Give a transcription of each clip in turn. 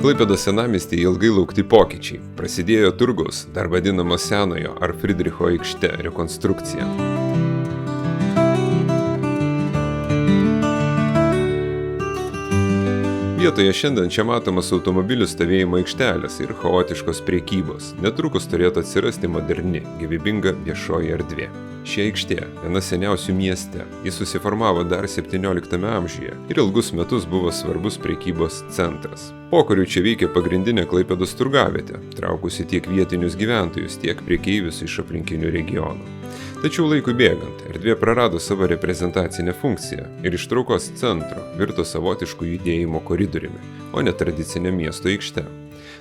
Klaipėdos senamiestyje ilgai laukti pokyčiai. Prasidėjo turgaus, dar vadinamo Senojo ar Fridricho aikšte rekonstrukcija. Vietoje šiandien čia matomas automobilių stovėjimo aikštelės ir chaotiškos prekybos. Netrukus turėtų atsirasti moderni, gyvybinga viešoji erdvė. Ši aikštė viena seniausių mieste. Jis susiformavo dar 17 amžiuje ir ilgus metus buvo svarbus prekybos centras. Pokariu čia veikė pagrindinė Klaipėdos turgavietė, traukusi tiek vietinius gyventojus, tiek prekeivius iš aplinkinių regionų. Tačiau laikui bėgant, erdvė prarado savo reprezentacinę funkciją ir iš traukos centro virto savotiškų judėjimo koridoriumi, o ne tradicinė miesto aikšte.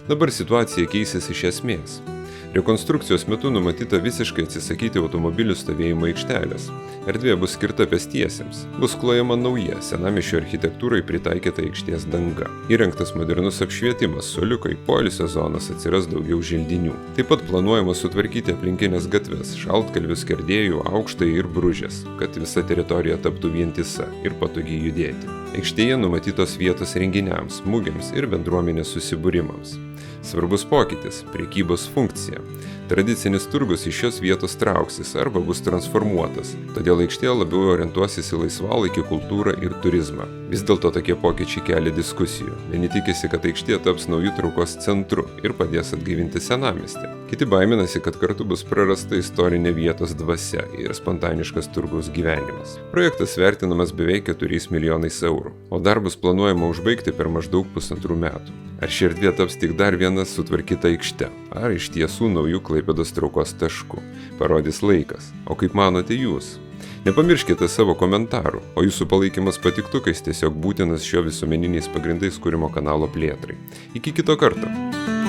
Dabar situacija keisis iš esmės. Rekonstrukcijos metu numatyta visiškai atsisakyti automobilių stovėjimo aikštelės. Erdvė bus skirta pėstiesiems. Bus klojama nauja, senamiesčio architektūrai pritaikyta aikštės danga. Įrengtas modernus apšvietimas, suoliukai, poilsio zonas, atsiras daugiau želdinių. Taip pat planuojama sutvarkyti aplinkinės gatves, šaltkalvius, skerdėjų, aukštai ir bružės, kad visa teritorija taptų vientisa ir patogiai judėti. Aikštėje numatytos vietos renginiams, mugėms ir bendruomenės susibūrimams. Svarbus pokytis – prekybos funkcija. Tradicinis turgus iš šios vietos trauksis arba bus transformuotas, todėl aikštė labiau orientuosis į laisvalaikį, kultūrą ir turizmą. Vis dėlto tokie pokyčiai kelia diskusijų. Vieni tikisi, kad aikštė taps naujų traukos centru ir padės atgaivinti senamiestį. Kiti baiminasi, kad kartu bus prarasta istorinė vietos dvasia ir spontaniškas turgaus gyvenimas. Projektas vertinamas beveik 4 milijonais eurų, o darbus planuojama užbaigti per maždaug 1,5 metų. Ar ši erdvė taps tik dar viena sutvarkyta aikšte, ar iš tiesų naujų Klaipėdos traukos taškų? Parodys laikas. O kaip manote jūs? Nepamirškite savo komentarų, o jūsų palaikymas patiktukais tiesiog būtinas šio visuomeniniais pagrindais kūrimo kanalo plėtrai. Iki kito karto.